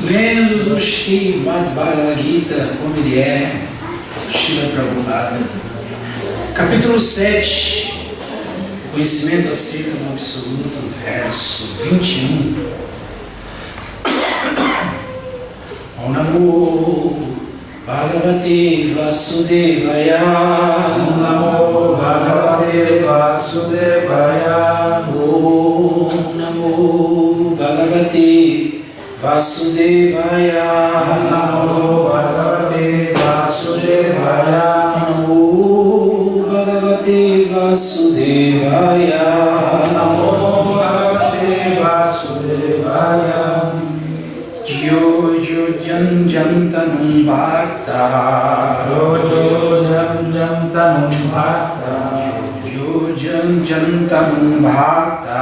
lendo do Srimad Bhagavad Gita, como ele é, Srila Prabhupada, capítulo 7, conhecimento acerca do Absoluto, verso 21. Om Namo Bhagavate Vasudevaya. Om Namo Bhagavate Vasudevaya. Om Namo Bhagavate Vasudevaya. Om Namo Bhagavate Vasudevaya. Namo Bhagavate Vasudevaya. Namo Bhagavate Vasudevaya. Jojo Jam Jam Tanum Bhakta. Jojo Jam Jam Tanum Bhakta. Jojo Jam Jam Tanum Bhakta.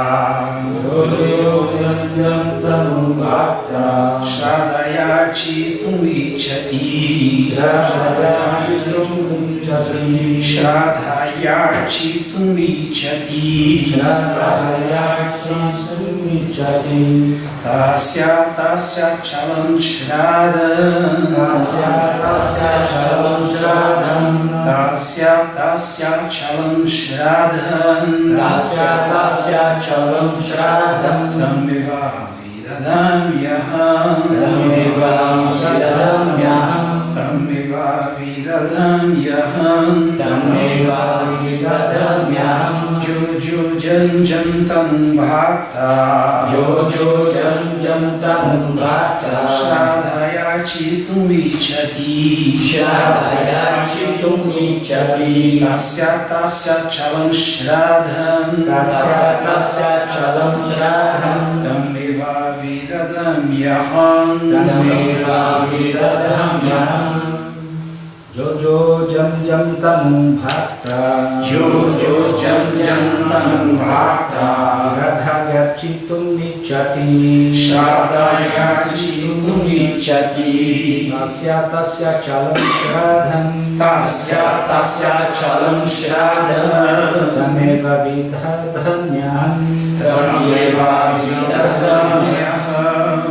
Jojo Jam Jam Tanum Bhakta. Shradayarchi Tumichati. Shradayarchi Tumichati. Shradayarchi Tumichati. Shradayarchi Tumichati. Tasya Tasya Chalam Shradam. Tasya Tasya Chalam Shradam. Tasya Tasya Chalam Shradam. Tasya Tasya Chalam Shradam. Dhammeva Vidadam Yaham. Dhammeva Vidadam Yaham. Dhammeva Vidadam Yaham. Dhammeva Vidadam Yaham. Jojo Jam Jam Tanum Bhakta. Jojo Jam Jam Tanum Bhakta. Shradayarchi Tumichati. Shradayarchi Tumichati. Tasya Tasya Chalam Shradam. Tasya Tasya Chalam Shradam. Dhammeva Vidadam Yaham. Dhammeva Vidadam Yaham. Jojo Jam Jam Tanum Bhakta. Jojo Jam Jam Tanum Bhakta. Shradayarchi Tumichati. Shradayarchi Tumichati. Tasya Tasya Chalam Shradam. Tasya Tasya Chalam Shradam. Dhammeva Vidadam Yaham. Dhammeva Vidadam Yaham.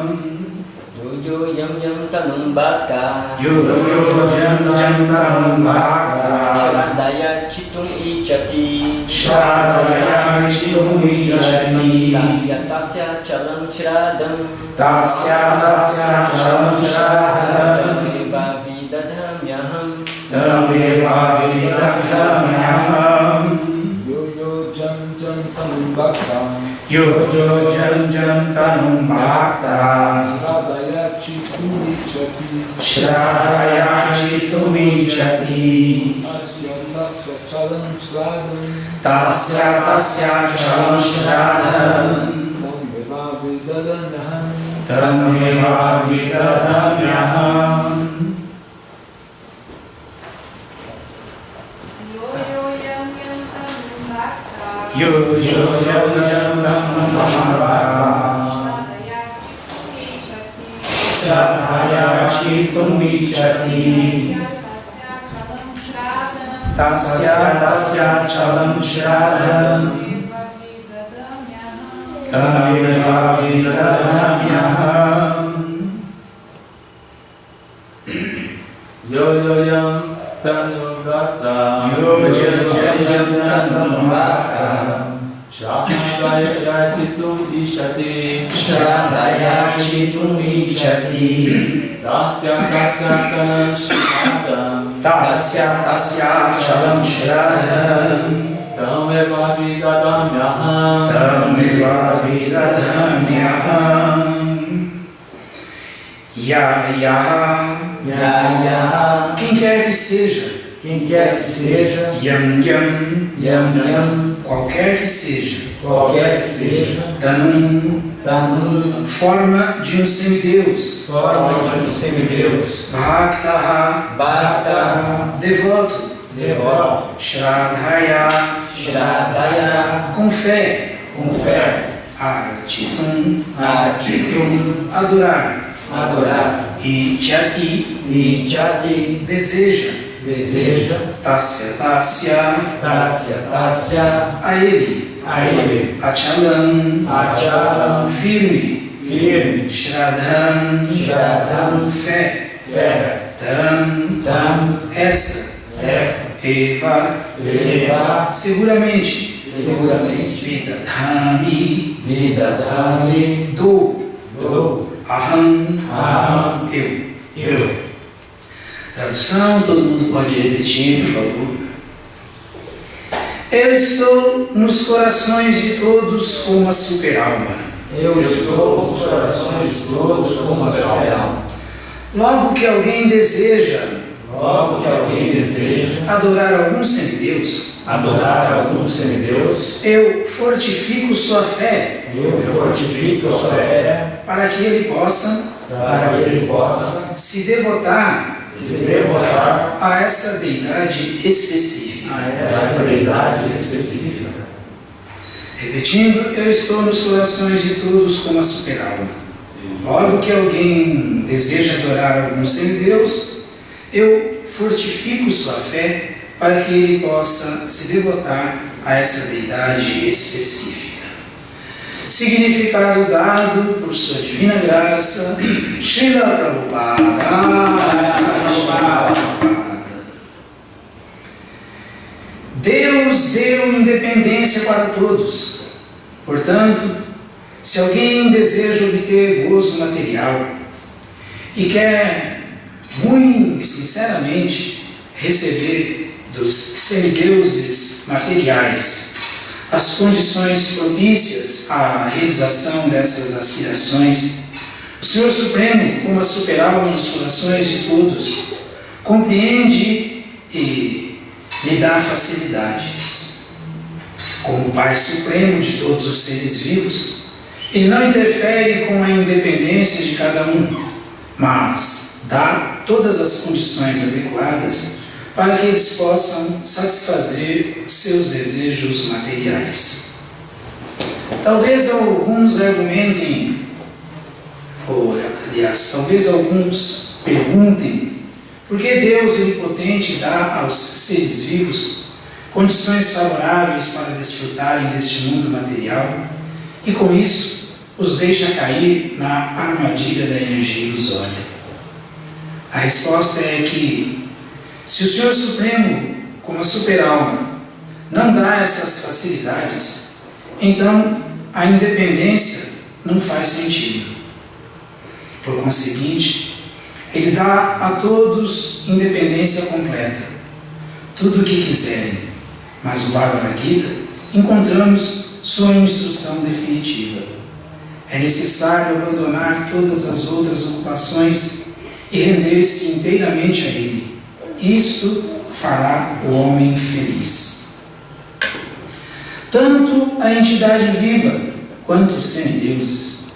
Jojo Jam Jam Tanum Bhakta. Jojo Jam Jam Tanum Bhakta. Shradayarchi Tumichati. Shradayarchi Tumichati. Tasya Tasya Chalam Shradam. Tasya Tasya Chalam Shradam. Dhammeva Vidadam Yaham. Dhammeva Vidadam Yaham. Jojo Jam Jam Tanum Bhakta. Jojo Jam Jam Tanum Bhakta. Shradayarchi Tumichati. Shradayarchi Tumichati. Tasya Tasya Chalam Shradam. Tasya Tasya Chalam Shradam. Dhammeva Vidadam Yaham. Dhammeva Vidadam Yaham. Jojo Jam Jam Tanum Bhakta. Shradayarchi Tumichati. Tasya Tasya Chalam Shradam. Dhammeva Vidadam Yaham. Jojo Jam Tanum Bhakta. Jojo Jam Tanum Bhakta. Shradayarchi Tumichati. Shradayarchi Tumichati. Tasya Tasya Chalam Shradam. Tasya Tasya Chalam Shradam. Dhammeva Vidadam Yaham. Dhammeva Vidadam Yaham. Ya. Quem quer que seja. Quem quer que seja. Yam Yam. Yam. Qualquer que seja. Qualquer que seja. Tanum. Forma de um semideus. Forma de um semideus. Bhakta. Devoto. Shradhaya. Com fé. Artitum. Adorar. Ichati. Deseja. Tasya. A ele. Achalam. Firme. firme, Shraddham, Shraddham, fé, fé, Tam, essa, Eva, seguramente, Vidadhami, do, Aham, eu. Tradução, todo mundo pode repetir, por favor. Eu estou nos corações de todos como a super-alma. Eu estou nos corações de todos como a super-alma. Logo que alguém deseja adorar algum semideus, eu fortifico sua fé, para que ele possa se devotar a essa deidade específica. Repetindo, eu estou nos corações de todos como a super-alma. Logo que alguém deseja adorar algum semideus, eu fortifico sua fé para que ele possa se devotar a essa deidade específica. Significado dado por sua divina graça, Srila Prabhupada. Deus deu independência para todos. Portanto, se alguém deseja obter gozo material e quer muito sinceramente receber dos semideuses materiais as condições propícias à realização dessas aspirações, o Senhor Supremo, como a super-alma nos corações de todos, compreende e lhe dá facilidades. Como Pai Supremo de todos os seres vivos, Ele não interfere com a independência de cada um, mas dá todas as condições adequadas para que eles possam satisfazer seus desejos materiais. Talvez alguns argumentem, ou aliás, talvez alguns perguntem, por que Deus Onipotente dá aos seres vivos condições favoráveis para desfrutarem deste mundo material e com isso os deixa cair na armadilha da energia ilusória? A resposta é que se o Senhor Supremo, como a super-alma, não dá essas facilidades, então a independência não faz sentido. Por conseguinte, Ele dá a todos independência completa, tudo o que quiserem, mas no Bhagavad Gita encontramos sua instrução definitiva. É necessário abandonar todas as outras ocupações e render-se inteiramente a Ele. Isto fará o homem feliz. Tanto a entidade viva quanto os semideuses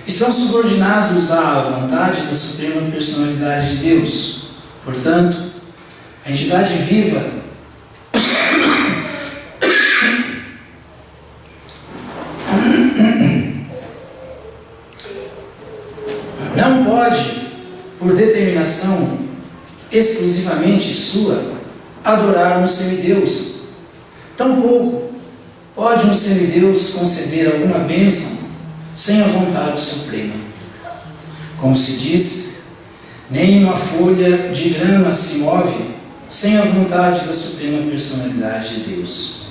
estão subordinados à vontade da Suprema Personalidade de Deus. Portanto, a entidade viva não pode, por determinação exclusivamente sua, adorar um semideus. Tampouco pode um semideus conceder alguma bênção sem a vontade suprema. Como se diz, nem uma folha de grama se move sem a vontade da Suprema Personalidade de Deus.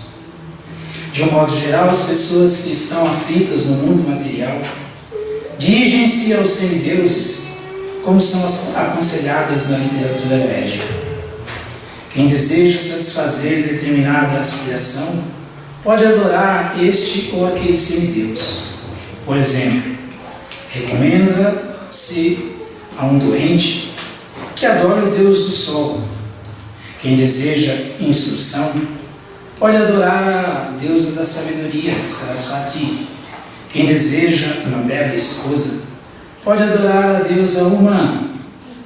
De um modo geral, as pessoas que estão aflitas no mundo material dirigem-se aos semideuses como são aconselhadas na literatura védica. Quem deseja satisfazer determinada aspiração pode adorar este ou aquele semideus. Por exemplo, recomenda-se a um doente que adore o Deus do Sol. Quem deseja instrução pode adorar a deusa da sabedoria, Saraswati. Quem deseja uma bela esposa pode adorar a deusa Uma,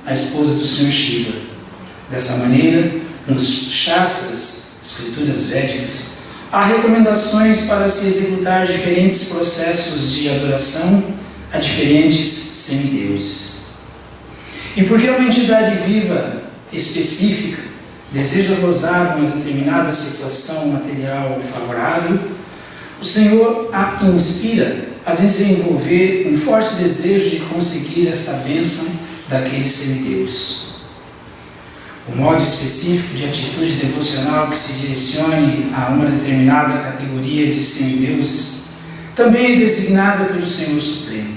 a esposa do Senhor Shiva. Dessa maneira, nos Shastras, escrituras védicas, há recomendações para se executar diferentes processos de adoração a diferentes semideuses. E porque uma entidade viva específica deseja gozar de uma determinada situação material favorável, o Senhor a inspira a desenvolver um forte desejo de conseguir esta bênção daqueles semideus. O modo específico de atitude devocional que se direcione a uma determinada categoria de semideuses também é designada pelo Senhor Supremo.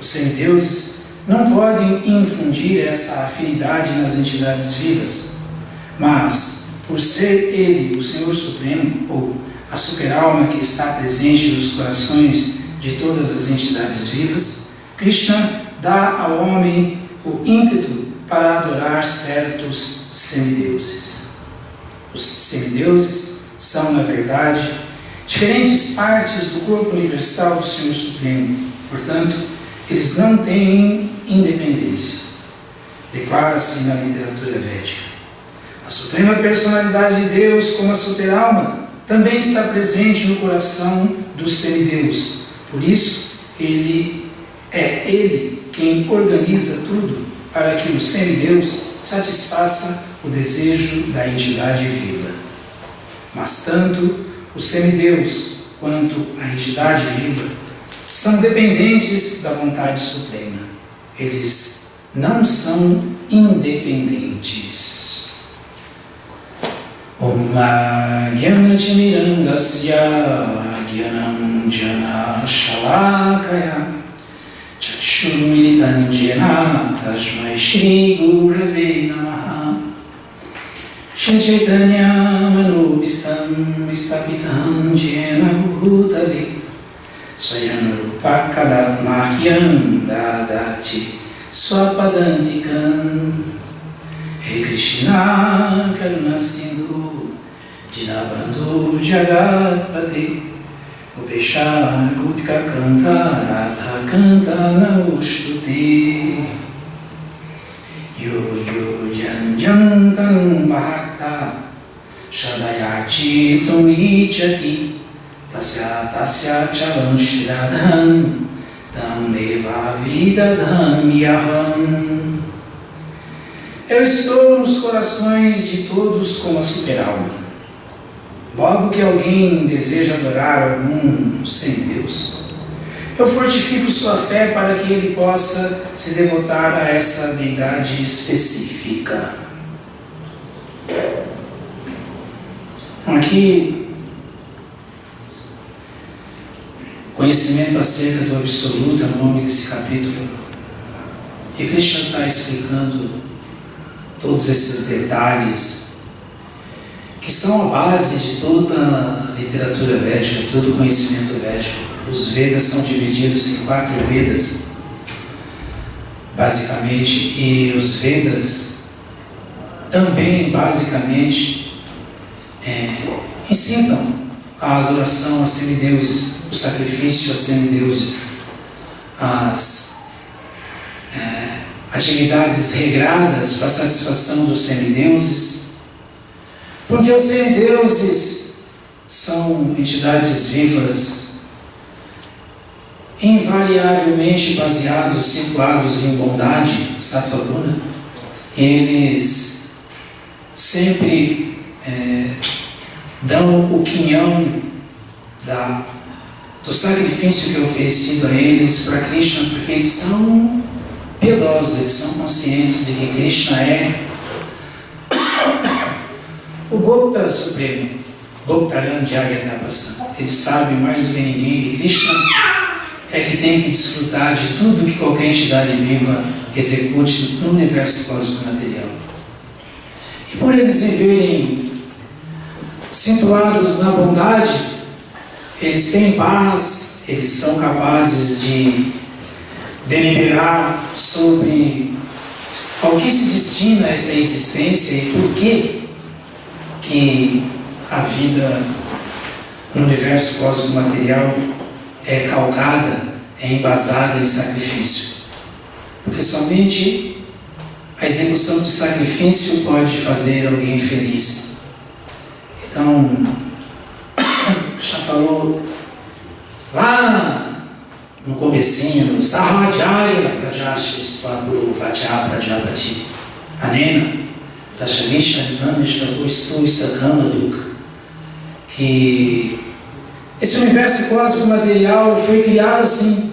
Os semideuses não podem infundir essa afinidade nas entidades vivas, mas, por ser Ele o Senhor Supremo, ou a super-alma que está presente nos corações de todas as entidades vivas, Krishna dá ao homem o ímpeto para adorar certos semideuses. Os semideuses são, na verdade, diferentes partes do corpo universal do Senhor Supremo. Portanto, eles não têm independência. Declara-se na literatura védica. A Suprema Personalidade de Deus, como a super-alma, também está presente no coração dos semideus. Por isso, Ele quem organiza tudo para que o semideus satisfaça o desejo da entidade viva. Mas tanto os semideus quanto a entidade viva são dependentes da vontade suprema. Eles não são independentes. Om Gyanachimirandasya Gyanam Jana Shalakaya Chakshurumilitan Jena Tasmai Shri Gurave Namaha Shri Chaitanya Manubhistam Istapitam Jena Bhutale Swayam Rupa Kadatmahyam Dadati Swapadantikam He Krishna Karuna Sindhu Dinabandhu Jagatpate Upesha Gupika Kanta Radha Kanta Namostute Yo Janjantan Bhakta Shadayati Tumichati Tasya Chalam Shradhan Tameva Vidadham Yaham. Eu estou nos corações de todos como a super-alma. Logo que alguém deseja adorar algum semideus, eu fortifico sua fé para que ele possa se devotar a essa deidade específica. Aqui, conhecimento acerca do Absoluto é o nome desse capítulo. E Krishna está explicando todos esses detalhes que são a base de toda a literatura védica, de todo o conhecimento védico. Os Vedas são divididos em 4 Vedas, basicamente, e os Vedas também, basicamente, ensinam a adoração a semideuses, o sacrifício a semideuses, as atividades regradas para a satisfação dos semideuses, porque os semideuses são entidades vivas invariavelmente baseados, situados em bondade, sattva guna. Eles sempre dão o quinhão do sacrifício que é oferecido a eles para Krishna, porque eles são piedosos, eles são conscientes de que Krishna é o Gopta Supremo, Goptaran Jagatapasa. Eles sabem mais do que ninguém que Krishna é que tem que desfrutar de tudo que qualquer entidade viva execute no universo cósmico material. E por eles viverem situados na bondade, eles têm paz, eles são capazes de deliberar sobre ao que se destina essa existência e por que a vida no universo cósmico material é calcada, é embasada em sacrifício. Porque somente a execução do sacrifício pode fazer alguém feliz. Então, já falou lá no comecinho, Sahajaya Prajashri Svabhuru Vacha Prajapati Anena Dashamisha Nishnavu Stu Istakama Dukha, que Esse universo cósmico material foi criado assim,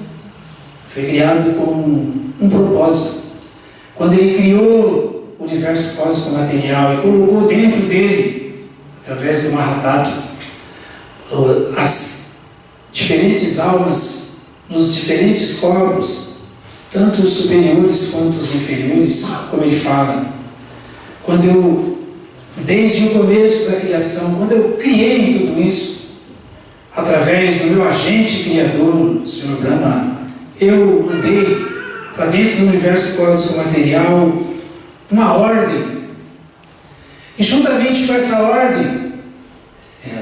foi criado com um propósito. Quando ele criou o universo cósmico material e colocou dentro dele, através do Mahatattva, as diferentes almas nos diferentes corpos, tanto os superiores quanto os inferiores, como ele fala. Quando eu, desde o começo da criação, quando eu criei tudo isso, através do meu agente criador, o Senhor Brahma, eu mandei para dentro do universo cósmico material uma ordem. E juntamente com essa ordem,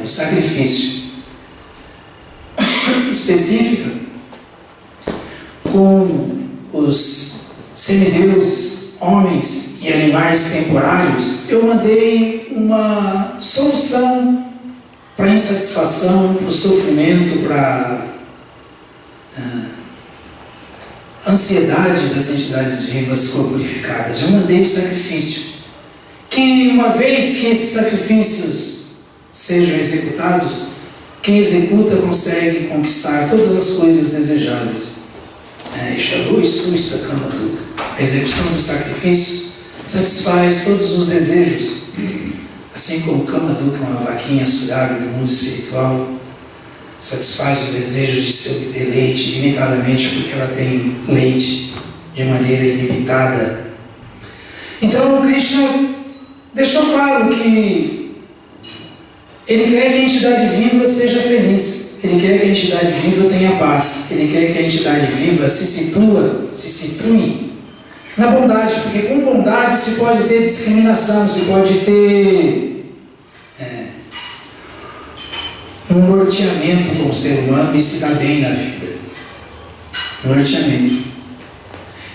o sacrifício específico com os semideuses, homens e animais temporários, eu mandei uma solução para a insatisfação, para o sofrimento, para a ansiedade das entidades vivas corporificadas. Eu mandei o sacrifício, que uma vez que esses sacrifícios sejam executados, quem executa consegue conquistar todas as coisas desejáveis. A execução dos sacrifícios satisfaz todos os desejos, assim como Kamaduka, uma vaquinha surável do mundo espiritual, satisfaz o desejo de se obter leite limitadamente, porque ela tem leite de maneira ilimitada. Então o Krishna deixou claro que ele quer que a entidade viva seja feliz. Ele quer que a entidade viva tenha paz. Ele quer que a entidade viva se situe na bondade, porque com bondade se pode ter discriminação, se pode ter um norteamento com o ser humano e se dar bem na vida. Norteamento.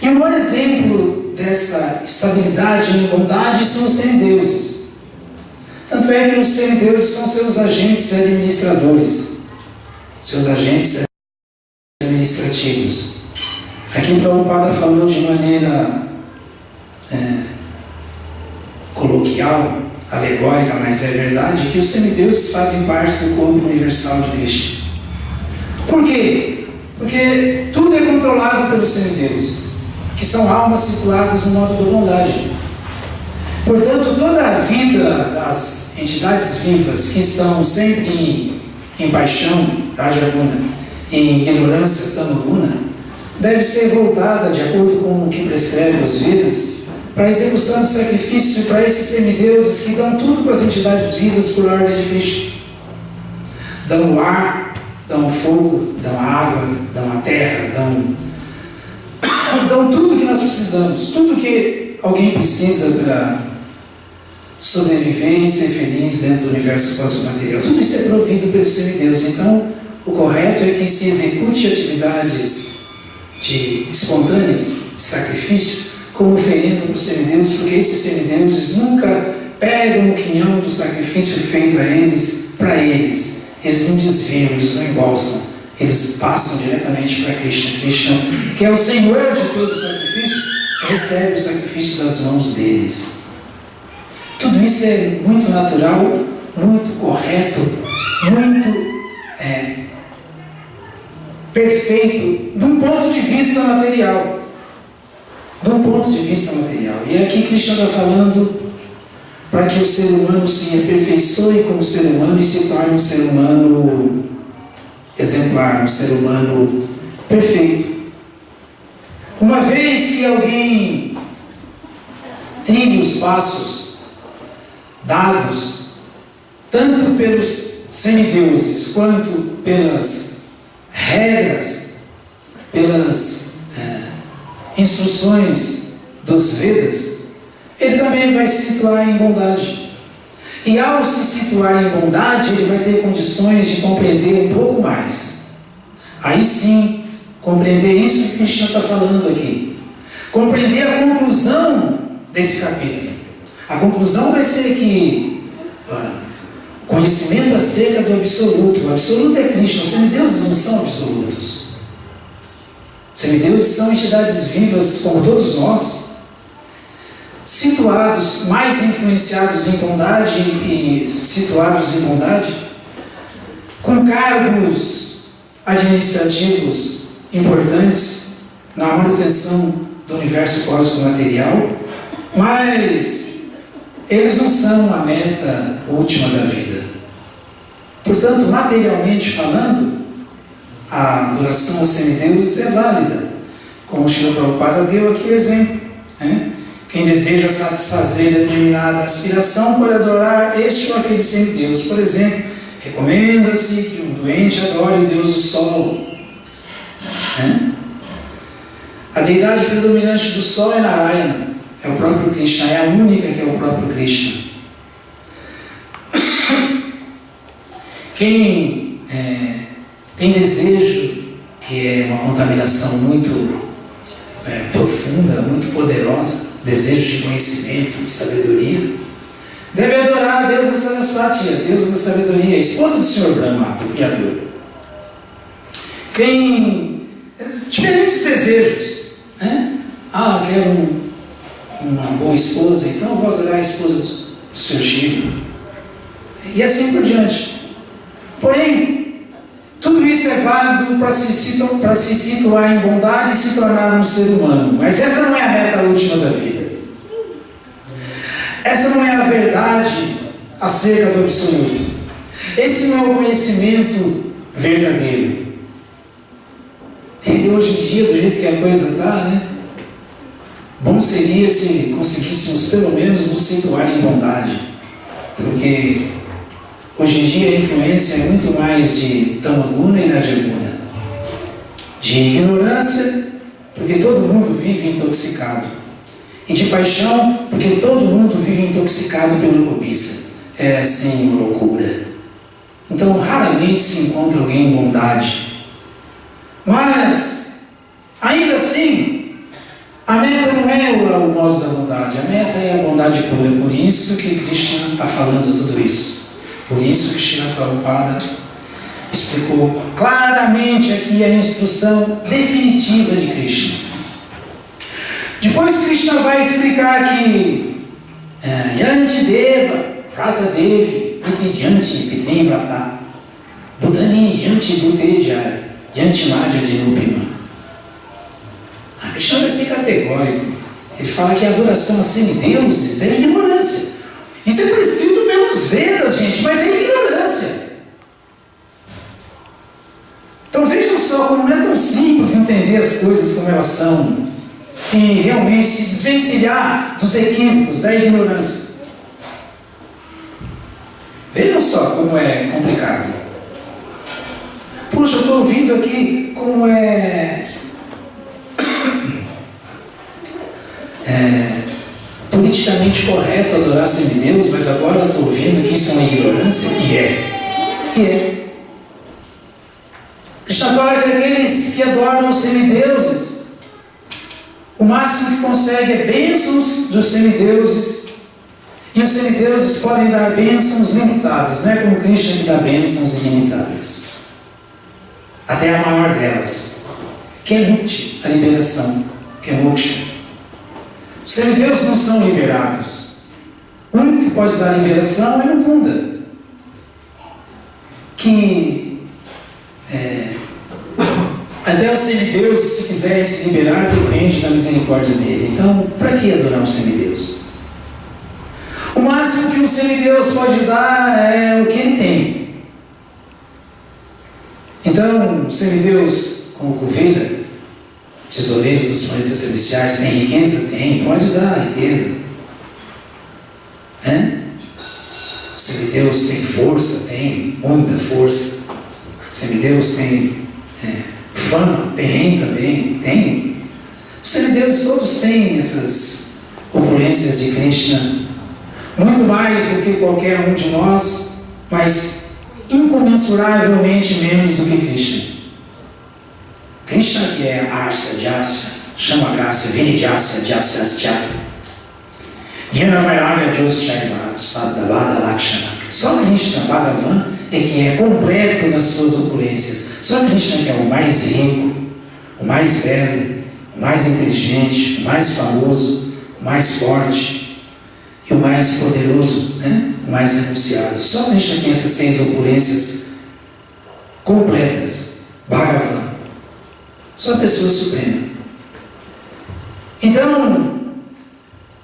E um bom exemplo dessa estabilidade em bondade são os semideuses. Tanto é que os semideuses são seus agentes administradores, seus agentes administrativos. Aqui o Prabhupada falou de maneira coloquial, alegórica, mas é verdade, que os semideuses fazem parte do corpo universal de Krishna. Por quê? Porque tudo é controlado pelos semideuses, que são almas situadas no modo da bondade. Portanto, toda a vida das entidades vivas que estão sempre em paixão, Rajaguna, em ignorância, Tamaguna, deve ser voltada, de acordo com o que prescreve os Vedas, para a execução de sacrifícios e para esses semideuses que dão tudo para as entidades vivas por ordem de Krishna. Dão o ar, dão o fogo, dão a água, dão a terra, dão tudo que nós precisamos, tudo que alguém precisa para sobreviver e ser feliz dentro do universo cósmico material. Tudo isso é provido pelos semideuses. Então, o correto é que se execute atividades espontâneas, de sacrifício, como oferenda para os semideuses, porque esses semideuses nunca pegam o quinhão do sacrifício feito a eles, para eles. Eles não desviam, eles não embolsam, eles passam diretamente para Krishna. Krishna, que é o Senhor de todo o sacrifício, recebe o sacrifício das mãos deles. Tudo isso é muito natural, muito correto, muito perfeito, de um ponto de vista material. De um ponto de vista material. E aqui Krishna está falando para que o ser humano se aperfeiçoe como ser humano e se torne um ser humano exemplar, um ser humano perfeito. Uma vez que alguém trilhe os passos dados tanto pelos semideuses quanto pelas regras, pelas instruções dos Vedas, ele também vai se situar em bondade. E ao se situar em bondade, ele vai ter condições de compreender um pouco mais. Aí sim, compreender isso que Krishna está falando aqui. Compreender a conclusão desse capítulo. A conclusão vai ser que conhecimento acerca do absoluto. O absoluto é Krishna. Os semideuses não são absolutos. Semideuses são entidades vivas como todos nós, situados, mais influenciados em bondade e situados em bondade, com cargos administrativos importantes na manutenção do universo cósmico material, mas eles não são a meta última da vida. Portanto, materialmente falando, a adoração aos semideuses é válida, como o Srila Prabhupada deu aqui o exemplo, né? Quem deseja satisfazer determinada aspiração pode adorar este ou aquele semideus. Por exemplo, recomenda-se que um doente adore o Deus do Sol, né? A deidade predominante do Sol é Narayana, é o próprio Krishna, é a única que é o próprio Krishna. Quem tem desejo, que é uma contaminação muito profunda, muito poderosa, desejo de conhecimento, de sabedoria, deve adorar a deusa Sarasvati, a deusa da sabedoria, a esposa do Senhor Brahma, do Criador. Tem diferentes desejos, né? Eu quero uma boa esposa, então eu vou adorar a esposa do Senhor Shiva. E assim por diante. Porém, tudo isso é válido para se situar em bondade e se tornar um ser humano. Mas essa não é a meta última da vida. Essa não é a verdade acerca do absoluto. Esse não é o conhecimento verdadeiro. E hoje em dia, do jeito que a coisa está, né? Bom seria se conseguíssemos pelo menos nos situar em bondade. Porque hoje em dia a influência é muito mais de tamaguna e rajaguna, de ignorância, porque todo mundo vive intoxicado, e de paixão, porque todo mundo vive intoxicado pela cobiça. É assim, loucura. Então raramente se encontra alguém em bondade. Mas ainda assim, a meta não é o modo da bondade, a meta é a bondade pura. Por isso que Krishna está falando tudo isso. Por isso que Srila Prabhupada explicou claramente aqui a instrução definitiva de Krishna. Depois Krishna vai explicar que Yanti Deva, Vrata Devi, Putri Yanti, Pitri Vrata, Budani Yanti Buteja, Yanti Madhya Dinupima. A Krishna vai ser categórico. Ele fala que a adoração a semideuses é ignorância. Isso é prescrito pelos Vedas, gente, mas é ignorância. Então vejam só como não é tão simples entender as coisas como elas são e realmente se desvencilhar dos equívocos, da ignorância. Vejam só como é complicado. Puxa, eu estou ouvindo aqui como politicamente correto adorar semideus, mas agora eu estou ouvindo que isso é uma ignorância, e é. Krishna fala que aqueles que adoram os semideuses, o máximo que consegue é bênçãos dos semideuses, e os semideuses podem dar bênçãos limitadas, não é como Krishna que dá bênçãos ilimitadas, até a maior delas, que é mukti, a liberação, que é moksha. Os semideuses não são liberados. O único que pode dar liberação é o Buda, que até os semideuses, se quiserem se liberar, depende da misericórdia dele. Então, para que adorar um semideus? O máximo que um semideus pode dar é o que ele tem. Então, semideus como Kuvera, tesoureiro dos planetas celestiais, tem riqueza? Tem, pode dar riqueza. O semideus tem força? Tem, muita força. O semideus tem fama? Tem também, tem. Os semideuses todos têm essas opulências de Krishna, muito mais do que qualquer um de nós, mas incomensuravelmente menos do que Krishna. Krishna, que é Arsa, Jasya, Shama Grasya, Vinijasya, Jasyasya, Gyanavairaga, Josyaiva, Sadhavada, Lakshana. Só Krishna, Bhagavan, é que é completo nas suas opulências. Só Krishna que é o mais rico, o mais belo, o mais inteligente, o mais famoso, o mais forte e o mais poderoso, o mais renunciado. Só Krishna tem essas 6 opulências completas. Bhagavan, sua pessoa suprema. Então,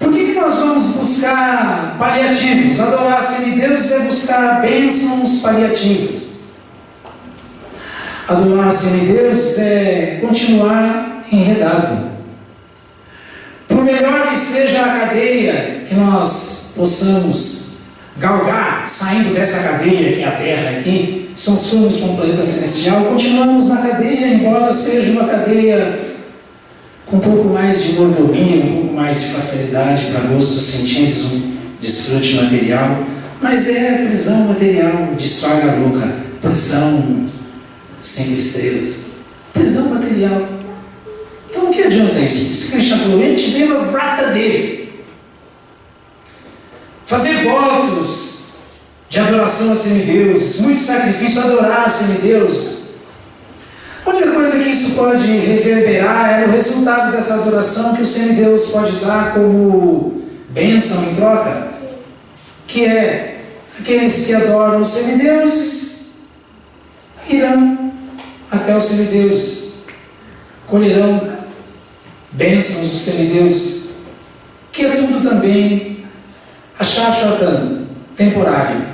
por que nós vamos buscar paliativos? Adorar semideuses é buscar bênçãos paliativas. Adorar semideuses é continuar enredado. Por melhor que seja a cadeia que nós possamos galgar, saindo dessa cadeia que é a Terra aqui, se nós formos para um planeta celestial, continuamos na cadeia, embora seja uma cadeia com um pouco mais de mordomia, um pouco mais de facilidade para gosto dos sentidos, um desfrute material, mas é prisão material de swaga louca, prisão 5 estrelas, prisão material. Então o que adianta isso? Isso que Krishna falou, Entideva Vrata Devi. Fazer votos de adoração a semideuses, muito sacrifício, adorar a semideuses. A única coisa que isso pode reverberar é o resultado dessa adoração que o semideus pode dar como bênção em troca, que é aqueles que adoram os semideuses irão até os semideuses, colherão bênçãos dos semideuses, que é tudo também achashvatana, temporário.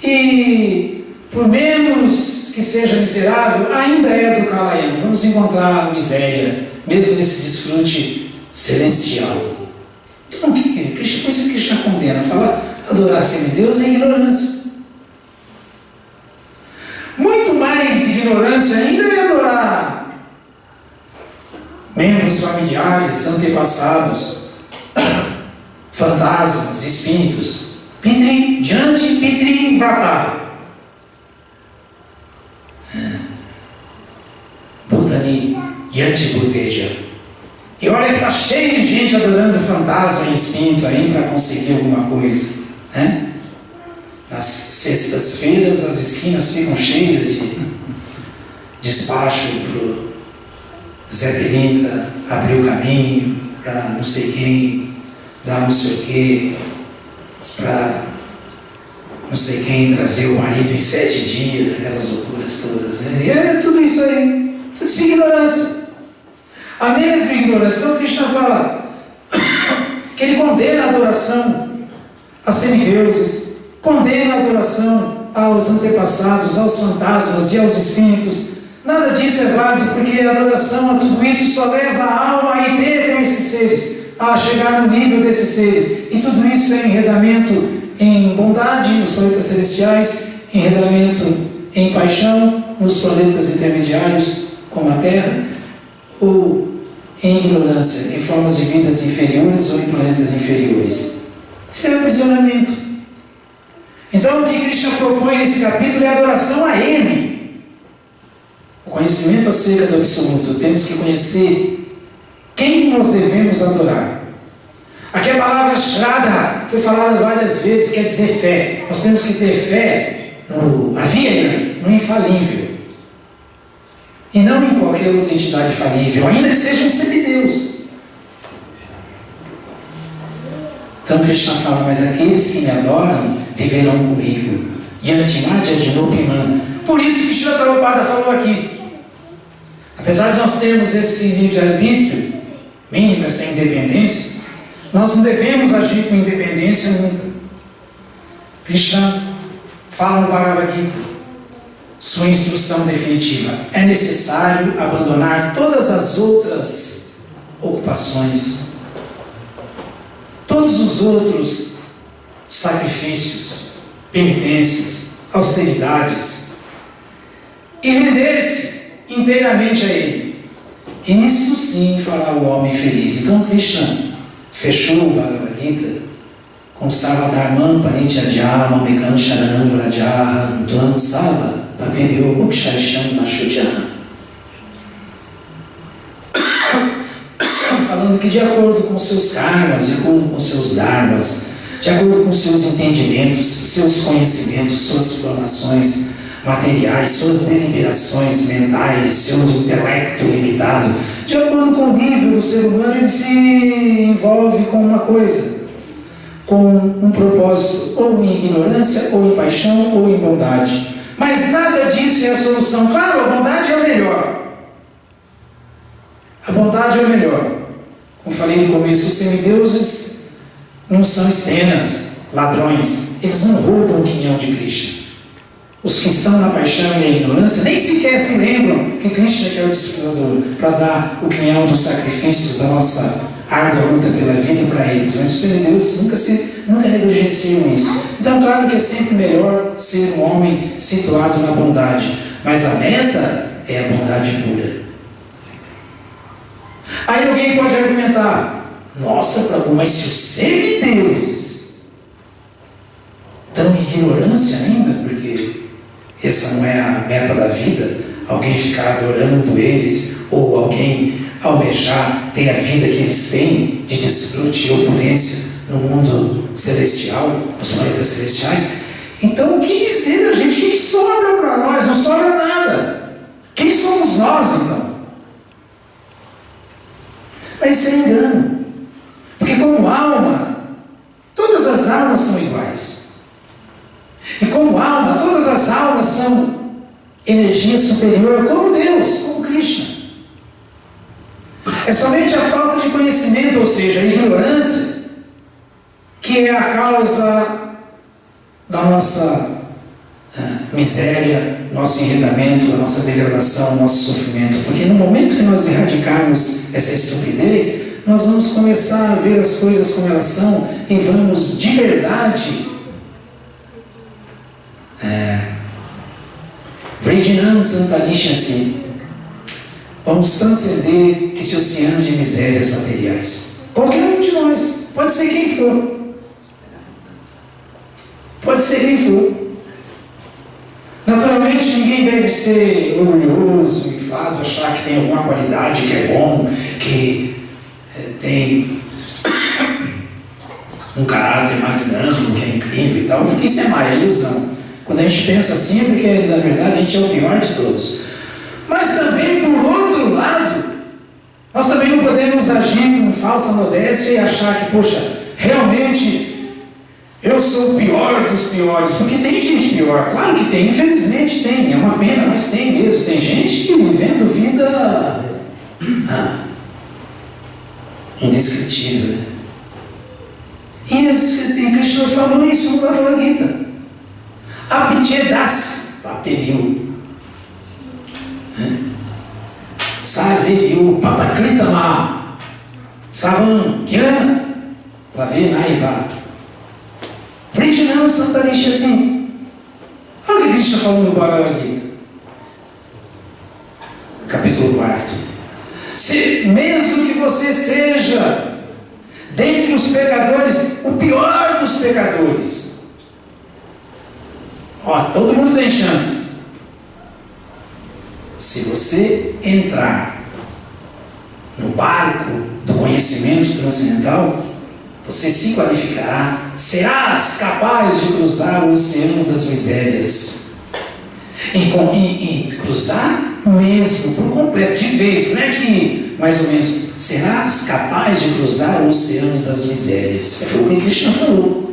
E por menos que seja miserável, ainda é do Kalayana. Vamos encontrar miséria, mesmo nesse desfrute celestial. Então, por isso que Krishna condena? Fala, adorar semideus é ignorância. Muito mais ignorância ainda é adorar membros familiares, antepassados, fantasmas, espíritos. Pitri, Janti, Pitri, Vrata. Bhutani, Yanti, Bhuteja. E olha que está cheio de gente adorando fantasma e espírito aí para conseguir alguma coisa, né? Nas sextas-feiras as esquinas ficam cheias de despacho para o Zé Pilintra abrir o caminho para não sei quem, dar não sei o quê, para não sei quem trazer o marido em 7 dias, aquelas loucuras todas. Né? E é tudo isso aí, tudo isso é ignorância. A mesma ignorância. Então Krishna fala que ele condena a adoração a semideuses, condena a adoração aos antepassados, aos fantasmas e aos espíritos. Nada disso é válido, porque a adoração a tudo isso só leva a alma a ir ter com esses seres, a chegar no nível desses seres. E tudo isso é enredamento em bondade nos planetas celestiais, enredamento em paixão nos planetas intermediários, como a Terra, ou em ignorância, em formas de vidas inferiores ou em planetas inferiores. Isso é aprisionamento. Então, o que Krishna propõe nesse capítulo é a adoração a Ele. O conhecimento acerca do Absoluto. Temos que conhecer quem nós devemos adorar. Aqui a palavra Shraddha foi falada várias vezes, quer dizer fé. Nós temos que ter fé no Avyaya, no infalível. E não em qualquer outra entidade falível, ainda que seja um semideus. Então Krishna fala, mas aqueles que me adoram viverão comigo. Yantimadya Dinopimana. Por isso que Srila Prabhupada falou aqui. Apesar de nós termos esse livre-arbítrio mínimo, essa independência, nós não devemos agir com independência nunca. Krishna fala no Bhagavad Gita, sua instrução definitiva: é necessário abandonar todas as outras ocupações, todos os outros sacrifícios, penitências, austeridades, e render-se inteiramente a Ele. Isso sim fará o homem feliz. Então Krishna fechou o Bhagavad Gita com Sarvadharman Parityajya Mamekam Sharanam Vrajaha Tvam Sarva Papemyo Mukshasham Mashujaha. Falando que de acordo com seus karmas, de acordo com seus dharmas, de acordo com seus entendimentos, seus conhecimentos, suas formações materiais, suas deliberações mentais, seu intelecto limitado, de acordo com o nível do ser humano, ele se envolve com uma coisa, com um propósito, ou em ignorância, ou em paixão, ou em bondade. Mas nada disso é a solução. Claro, a bondade é o melhor. A bondade é o melhor. Como falei no começo, os semideuses não são escenas, ladrões. Eles não roubam o quinhão de Krishna. Os que estão na paixão e na ignorância nem sequer se lembram que Krishna que é o discipulador para dar o quinhão dos sacrifícios da nossa árdua luta pela vida para eles. Mas os semideuses nunca negligenciam isso. Então, claro que é sempre melhor ser um homem situado na bondade. Mas a meta é a bondade pura. Aí alguém pode argumentar: nossa, Prabhu, mas se os semideuses estão em ignorância ainda, porque essa não é a meta da vida, alguém ficar adorando eles, ou alguém almejar ter a vida que eles têm de desfrute e opulência no mundo celestial, nos planetas celestiais. Então, o que dizer a gente? O que sobra para nós? Não sobra nada. Quem somos nós, então? Mas isso é engano. Porque como alma, todas as almas são iguais. E como alma, todas as almas são energia superior, como Deus, como Krishna. É somente a falta de conhecimento, ou seja, a ignorância, que é a causa da nossa miséria, nosso enredamento, da nossa degradação, nosso sofrimento. Porque no momento que nós erradicarmos essa estupidez, nós vamos começar a ver as coisas como elas são e vamos de verdade Vrijnana Santalisha assim. Vamos transcender esse oceano de misérias materiais. Qualquer um de nós, pode ser quem for. Pode ser quem for. Naturalmente, ninguém deve ser orgulhoso, inflado, achar que tem alguma qualidade, que é bom, que tem um caráter magnânimo, que é incrível e tal, porque isso é má, é ilusão. Quando a gente pensa assim, é porque, na verdade, a gente é o pior de todos. Mas também, por outro lado, nós também não podemos agir com falsa modéstia e achar que, poxa, realmente eu sou o pior dos piores, porque tem gente pior. Claro que tem, infelizmente tem, é uma pena, mas tem mesmo. Tem gente que vivendo vida indescritível, né? E Krishna falou isso no Bhagavad Gita. Abhyedas papeliu. Saveyu papakritama savam gyana lavenaiva Vrijnana Santalisha assim. Olha o que Krishna falou no Bhagavad Gita, capítulo 4. Se mesmo que você seja dentre os pecadores o pior dos pecadores, todo mundo tem chance. Se você entrar no barco do conhecimento transcendental, você se qualificará, serás capaz de cruzar o oceano das misérias. E cruzar mesmo, por completo, de vez, não é que mais ou menos, serás capaz de cruzar o oceano das misérias. Foi o que Krishna falou.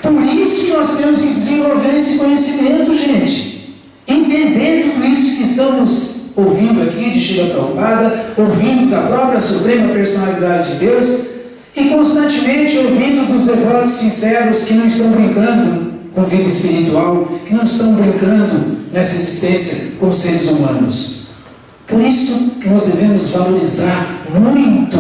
Por isso que nós temos que desenvolver esse conhecimento, gente. Entender tudo isso que estamos ouvindo aqui de Srila Prabhupada, ouvindo da própria Suprema Personalidade de Deus e constantemente ouvindo dos devotos sinceros que não estão brincando com vida espiritual, que não estão brincando nessa existência como seres humanos. Por isso que nós devemos valorizar muito,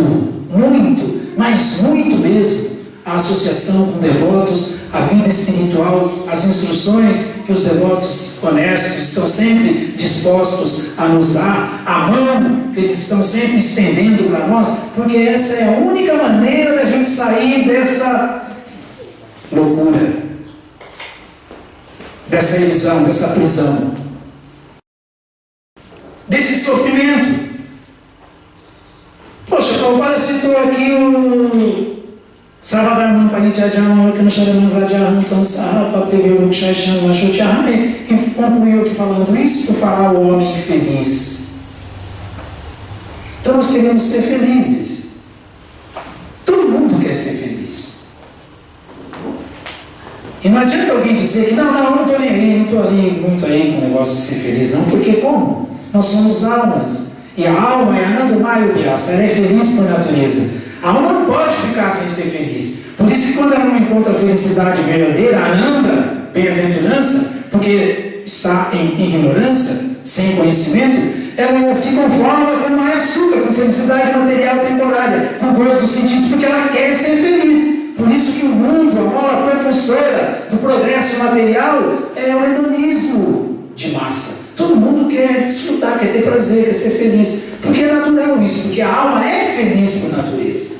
muito, mas muito mesmo, a associação com devotos, a vida espiritual, as instruções que os devotos honestos estão sempre dispostos a nos dar, a mão que eles estão sempre estendendo para nós, porque essa é a única maneira da gente sair dessa loucura, dessa ilusão, dessa prisão, desse sofrimento. Poxa, Prabhupada citou aqui o Savadharman Parityajanam Kanasharanam Vrajaram Tansaha Papeveu Kshashan Mashuchah, e concluiu aqui falando isso para falar o homem feliz. Então nós queremos ser felizes. Todo mundo quer ser feliz. E não adianta alguém dizer que não estou nem aí, não estou ali muito aí com o negócio de ser feliz, não, porque como? Nós somos almas. E a alma é Ananda Maya Vyasa, ela é feliz por natureza. A alma não pode ficar sem ser feliz. Por isso que quando ela não encontra a felicidade verdadeira, Ananda, bem-aventurança, porque está em ignorância, sem conhecimento, ela se conforma com mais açúcar, com felicidade material temporária, com gosto dos sentidos, porque ela quer ser feliz. Por isso que o mundo, a mola propulsora do progresso material é o hedonismo de massa. Todo mundo quer desfrutar, quer ter prazer, quer ser feliz. Porque é natural isso, porque a alma é feliz por natureza.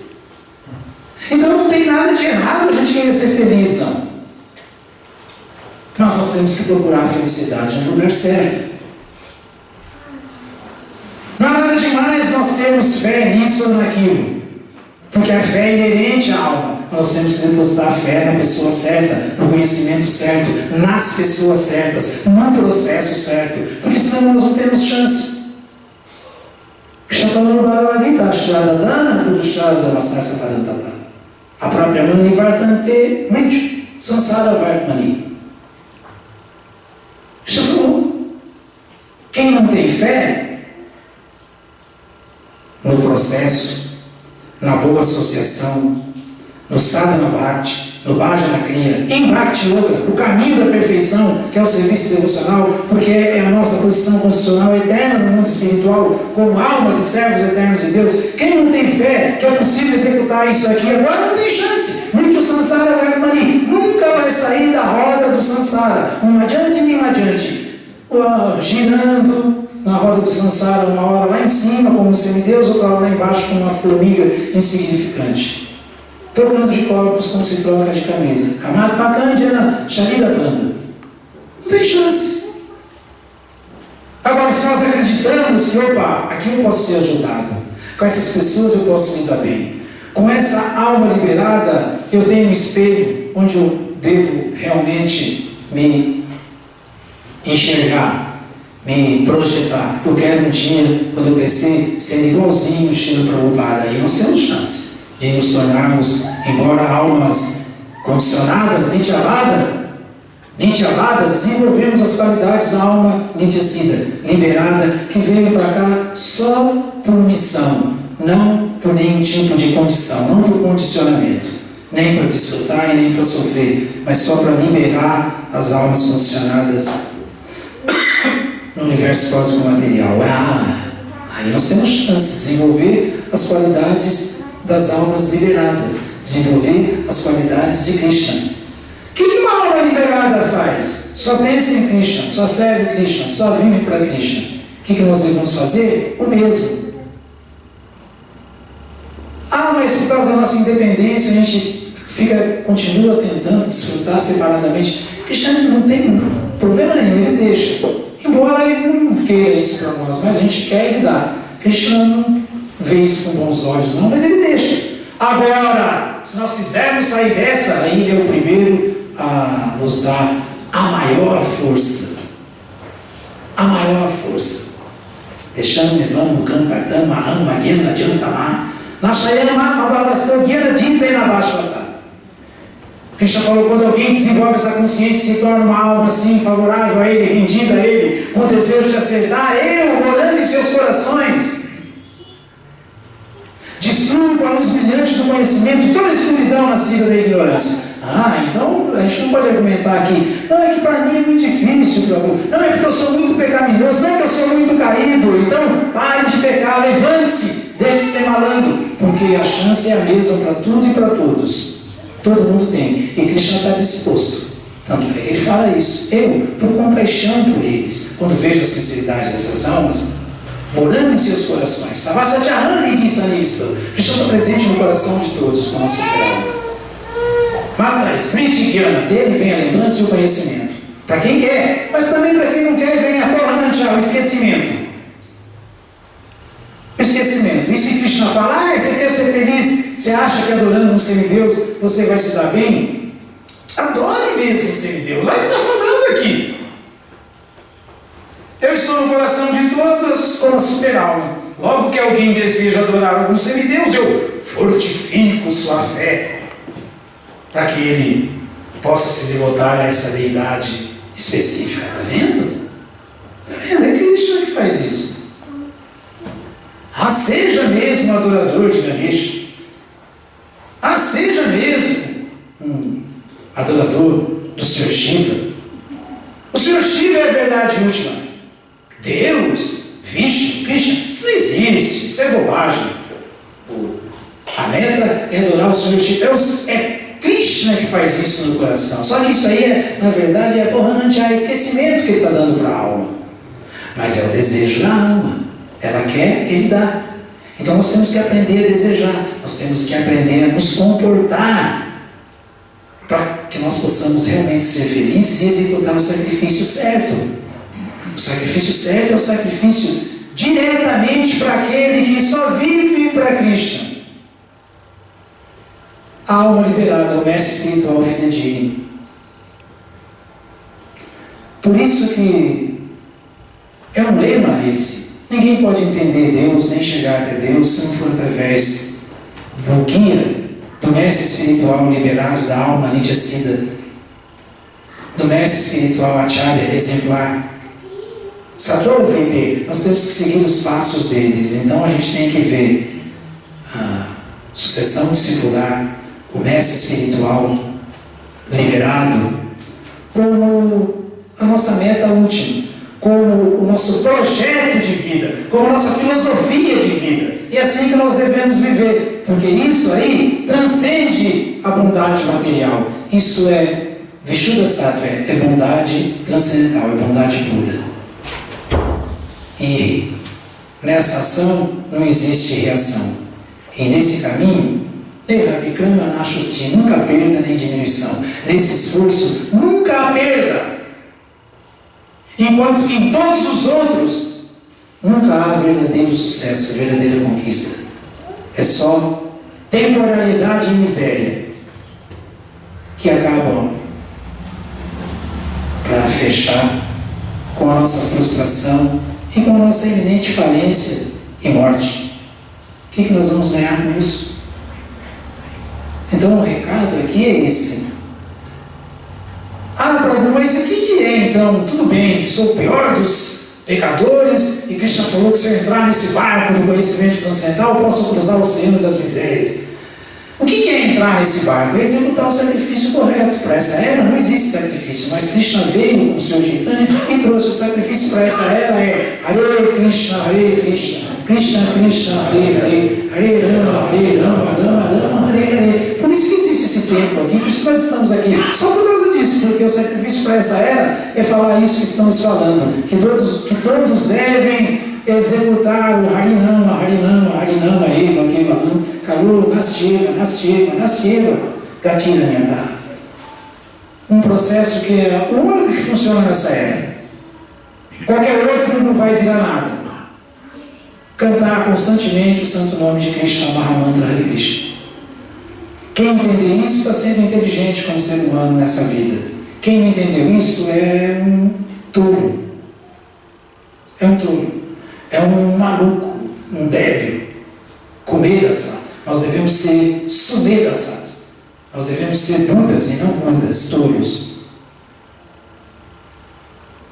Então não tem nada de errado a gente querer ser feliz, não. Mas nós temos que procurar a felicidade no lugar certo. Não há nada demais nós termos fé nisso ou naquilo. Porque a fé é inerente à alma. Nós temos que depositar a fé na pessoa certa, no conhecimento certo, nas pessoas certas, no processo certo. Porque senão nós não temos chance. Krishna falou no Bhagavad Gita, Ashradadana, Purushadamassasa Padantapa. A própria Mani Vartante Mrityu, Sansara Vartmani. Krishna falou, quem não tem fé no processo, na boa associação, no sadhana bhakti, no bhajana kriya, em bhakti yoga, o caminho da perfeição, que é o serviço devocional, porque é a nossa posição constitucional eterna no mundo espiritual, como almas e servos eternos de Deus. Quem não tem fé que é possível executar isso aqui agora não tem chance. Muito sansara varmani, nunca vai sair da roda do sansara, adiante nem adiante, girando na roda do sansara, uma hora lá em cima como um semideus, outra hora lá embaixo como uma formiga insignificante. Trocando de corpos como se troca de camisa. Kamad Pakandjana Sharira Banda. Não tem chance. Agora, se nós acreditamos que, opa, aqui eu posso ser ajudado, com essas pessoas eu posso me dar bem, com essa alma liberada, eu tenho um espelho onde eu devo realmente me enxergar, me projetar. Eu quero um dia, quando eu crescer, ser igualzinho o Srila Prabhupada. Aí nós temos chance de nos tornarmos, embora almas condicionadas, nityabadas, desenvolvemos as qualidades da alma nityasida, liberada, que veio para cá só por missão, não por nenhum tipo de condição, não por condicionamento, nem para desfrutar e nem para sofrer, mas só para liberar as almas condicionadas no universo cósmico material. Aí nós temos chance de desenvolver as qualidades das almas liberadas, desenvolver as qualidades de Krishna. O que uma alma liberada faz? Só pensa em Krishna, só serve Krishna, só vive para Krishna. O que nós devemos fazer? O mesmo. Mas por causa da nossa independência a gente continua tentando desfrutar separadamente. Krishna não tem problema nenhum, ele deixa. Embora ele não queira isso para nós, mas a gente quer e dá. Krishna não vê isso com bons olhos não, mas ele deixa. Agora, se nós quisermos sair dessa, aí ele é o primeiro a nos dar a maior força. A maior força. Deixando levando Kampardama, Rama, Gyana, Jantama, Nashayana, Mahabhavastra, Gyana, Dipena, Vashvata. Krishna falou, quando alguém desenvolve essa consciência, se torna uma alma assim, favorável a ele, rendida a ele, com desejo de acertar, eu, morando em seus corações, destrui com a luz brilhante do conhecimento toda a escuridão nascida da ignorância. Então a gente não pode argumentar aqui, não, é que para mim é muito difícil, Prabhu. Não, é porque eu sou muito pecaminoso, não é que eu sou muito caído, então pare de pecar, levante-se, deixe de ser malandro, porque a chance é a mesma para tudo e para todos. Todo mundo tem, e Krishna está disposto. Tanto é que ele fala isso. Eu, por compaixão por eles, quando vejo a sinceridade dessas almas, morando em seus corações, Savasajahani diz Sanivista, Krishna está presente no coração de todos, como se fala. Mata, Smriti Gyana, dele vem a lembrança e o conhecimento. Para quem quer, mas também para quem não quer, vem a Paranancha, o esquecimento. O esquecimento. Isso que Krishna fala, você quer ser feliz? Você acha que adorando um semideus você vai se dar bem? Adore mesmo o semideus. Olha o que está falando aqui. Eu estou no coração de todas como a super-alma. Logo que alguém deseja adorar algum semideus, eu fortifico sua fé para que ele possa se devotar a essa deidade específica. Está vendo? Está vendo? É Krishna que faz isso. Seja mesmo um adorador de Ganesha. Seja mesmo um adorador do Sr. Shiva. O Sr. Shiva é a verdade última. Deus, Vishnu, Krishna, isso não existe, isso é bobagem. A meta é adorar o Sr. Shiva. É Krishna que faz isso no coração. Só que isso aí, na verdade, é esquecimento que ele está dando para a alma. Mas é o desejo da alma. Ela quer, ele dá. Então nós temos que aprender a desejar. Nós temos que aprender a nos comportar para que nós possamos realmente ser felizes e executar o sacrifício certo. O sacrifício certo é o sacrifício diretamente para aquele que só vive para Krishna. A alma liberada, o mestre espiritual fidedigno. Por isso que é um lema esse. Ninguém pode entender Deus, nem chegar até Deus, se não for através do guia, do mestre espiritual liberado da alma Nityasiddha, do mestre espiritual Acharya exemplar. Sator Vende, nós temos que seguir os passos deles. Então a gente tem que ver a sucessão discipular, o mestre espiritual liberado, como a nossa meta última, como o nosso projeto de vida, como a nossa filosofia de vida. E é assim que nós devemos viver, porque isso aí transcende a bondade material. Isso é Vishuddha Sattva, é bondade transcendental, é bondade pura. E nessa ação não existe reação. E nesse caminho, nunca perda nem diminuição. Nesse esforço, nunca há perda. Enquanto que em todos os outros, nunca há verdadeiro sucesso, verdadeira conquista. É só temporalidade e miséria que acabam para fechar com a nossa frustração e com a nossa iminente falência e morte. O que nós vamos ganhar com isso? Então o recado aqui é esse. Prabhu, mas o que é então? Tudo bem, sou o pior dos pecadores e Krishna falou que se eu entrar nesse barco do conhecimento transcendental eu posso cruzar o oceano das misérias. O que é entrar nesse barco? É executar o sacrifício correto. Para essa era não existe sacrifício, mas Krishna veio com o Sr. Chaitanya e trouxe o sacrifício para essa era. É Hare Krishna, Krishna Krishna, Hare Rama, Rama, Hare. Por isso que existe esse tempo aqui, por isso que nós estamos aqui. Só por causa disso, porque o sacrifício para essa era é falar isso que estamos falando, que todos devem executar o Harinama, Eva, Kevalam, Kalu, Nastyeva, Gatina Nyata. Um processo que é o único que funciona nessa era. Qualquer outro não vai virar nada. Cantar constantemente o santo nome de Krishna, Mahamantra Hare Krishna. Quem entender isso está sendo inteligente como ser humano nessa vida. Quem não entendeu isso é um tolo. É um tolo. É um maluco, um débil. Kumedasa. Nós devemos ser sumedasas. Nós devemos ser budas e não budas, tolos.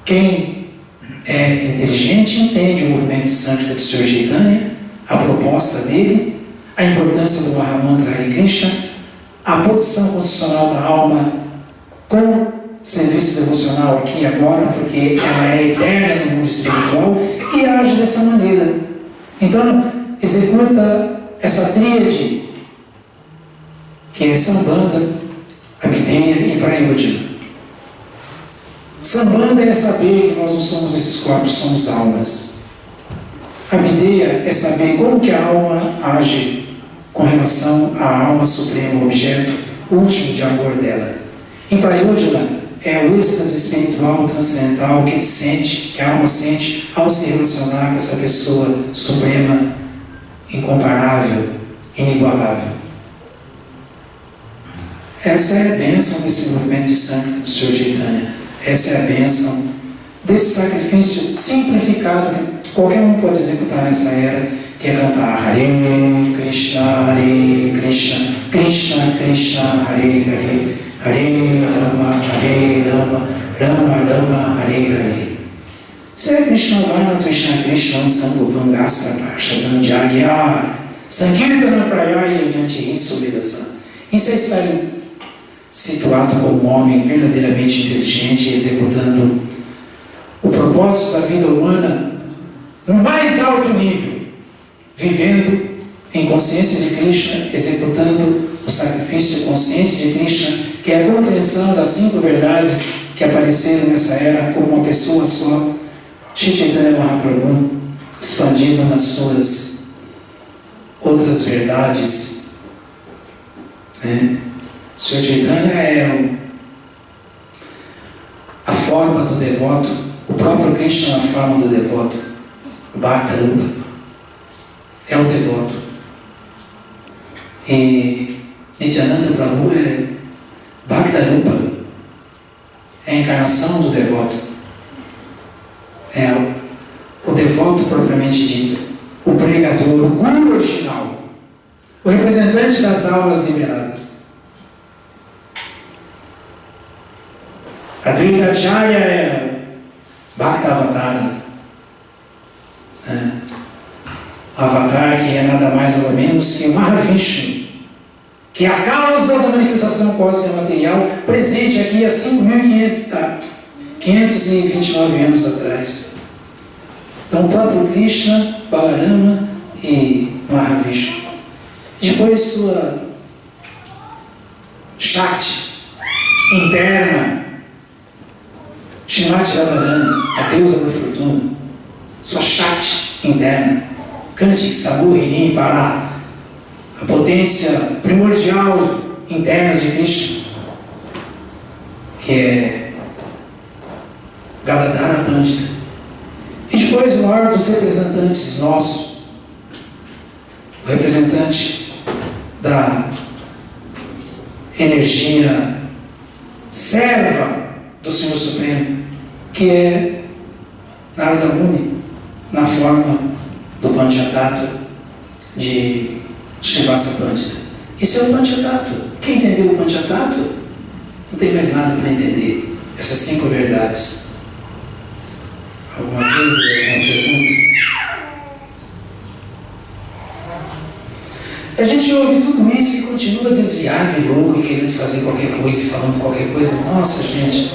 Quem é inteligente entende o movimento de Sankirtan do Sr. Chaitanya, a proposta dele, a importância do Mahamantra Hare Krishna, a posição condicional da alma com serviço devocional aqui e agora, porque ela é eterna no mundo espiritual e age dessa maneira. Então, executa essa tríade que é Sambandha, Abhideya e Prayodhana. Sambandha é saber que nós não somos esses corpos, somos almas. Abhideya é saber como que a alma age com relação à alma suprema, o objeto último de amor dela. Em Prayodhana é o êxtase espiritual transcendental que ele sente, que a alma sente ao se relacionar com essa pessoa suprema, incomparável, inigualável. Essa é a bênção desse movimento de Sankirtan do Sr. Chaitanya. Essa é a bênção desse sacrifício simplificado que qualquer um pode executar nessa era, que é cantar Hare Krishna, Krishna Krishna, Hare Hare, Hare Rama, Rama Rama, Hare Hare. Se Krishna Varna, Krishna Krishna, Sangupam Gasta, Parshadam Jaya, Sankirtana Prayaya, adiante isso, obedação. Isso é estar situado como um homem verdadeiramente inteligente, executando o propósito da vida humana no mais alto nível, vivendo em consciência de Krishna, executando o sacrifício consciente de Krishna, que é a compreensão das 5 verdades que apareceram nessa era como uma pessoa só, Shri Chaitanya Mahaprabhu, expandido nas suas outras verdades. Sri Chaitanya é a forma do devoto, o próprio Krishna é a forma do devoto, o Bhaktarupa é o devoto. E Nityananda Prabhu é Bhaktarupa, é a encarnação do devoto, é o devoto propriamente dito, o pregador, o guru original, o representante das almas liberadas. Advaitacharya é Bhaktavatara, Avatar que é nada mais nada menos que o Mahavishnu, que é a causa da manifestação cósmica material presente aqui há 529 anos atrás. Então o próprio Krishna, Balarama e Mahavishnu. Depois sua Shakti interna, Shrimati Radharani, a deusa da fortuna, sua Shakti interna, Kanti Sabu Rini Pará, a potência primordial interna de Krishna, que é Gadadhara Pandita. E depois o maior dos representantes nosso, o representante da energia serva do Senhor Supremo, que é Narada Muni, na forma do Panchatattva de Srivasa Pandita. Isso é o Panchatattva. Quem entendeu o Panchatattva não tem mais nada para entender essas 5 verdades. Alguma dúvida, alguma pergunta? A gente ouve tudo isso e continua desviado e louco e querendo fazer qualquer coisa e falando qualquer coisa. Nossa, gente,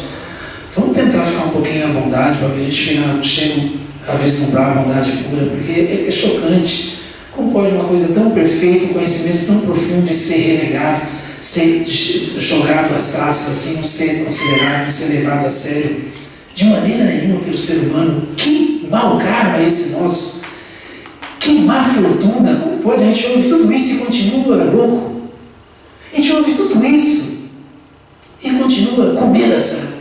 vamos tentar ficar um pouquinho na bondade para que a gente chegue a vislumbrar a bondade pura, porque é chocante. Como pode uma coisa tão perfeita, um conhecimento tão profundo de ser renegado, ser jogado às traças, assim, não ser considerado, não ser levado a sério de maneira nenhuma pelo ser humano? Que mau karma é esse nosso? Que má fortuna! Como pode? A gente ouve tudo isso e continua louco. A gente ouve tudo isso e continua com medaça,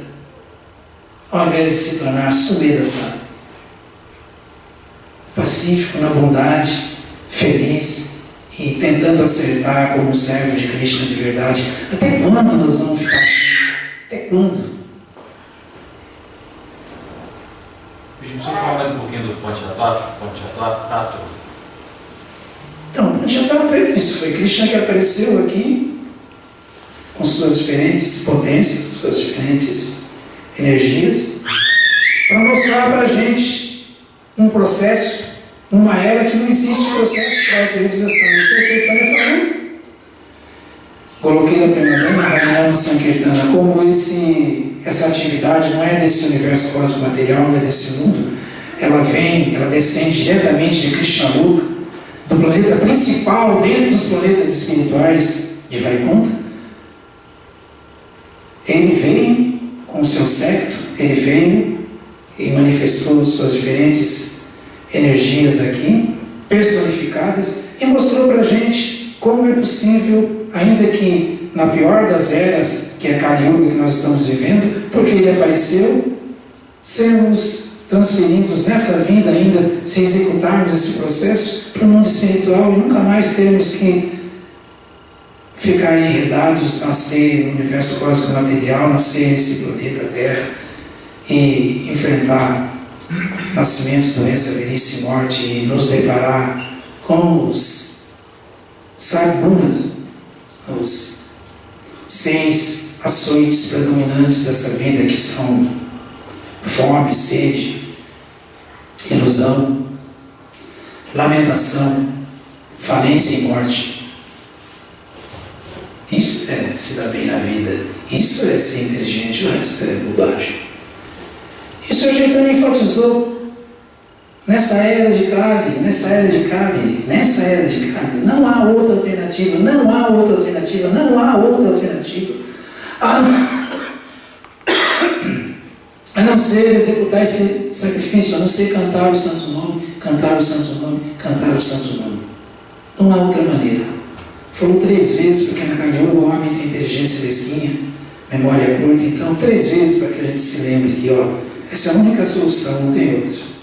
ao invés de se tornar sumedaça, pacífico, na bondade, feliz e tentando acertar como servo de Krishna de verdade. Até quando nós vamos ficar assim? Até quando? Vamos falar mais um pouquinho do Panchatattva. Então, o Panchatattva é isso. Foi Krishna que apareceu aqui com suas diferentes potências, suas diferentes energias, para mostrar para a gente um processo, uma era que não existe processo de auto-realização. Isso é o que ele está falando. Coloquei na Premadana, Harinama Sankirtana, como essa atividade não é desse universo cósmico material, não é desse mundo, ela descende diretamente de Krishna Loka, do planeta principal, dentro dos planetas espirituais de Vaikuntha. Ele veio com o seu séquito, ele veio e manifestou suas diferentes energias aqui, personificadas, e mostrou para a gente como é possível, ainda que na pior das eras, que é a Kali Yuga que nós estamos vivendo, porque ele apareceu, sermos transferidos nessa vida ainda, se executarmos esse processo para o mundo espiritual e nunca mais termos que ficar enredados, nascer no universo cósmico material, nascer nesse planeta Terra e enfrentar nascimento, doença, velhice e morte e nos deparar com os sadgunas, os 6 açoites predominantes dessa vida, que são fome, sede, ilusão, lamentação, falência e morte. Isso é se dar bem na vida, isso é ser inteligente, o resto é bobagem. Isso o Chaitanya enfatizou nessa era de Kali, não há outra alternativa, a não ser executar esse sacrifício, a não ser cantar o santo nome, Não há outra maneira. Falou 3 vezes, porque na carne o homem tem inteligência vizinha, memória curta, então 3 vezes para que a gente se lembre que essa é a única solução, não tem outra.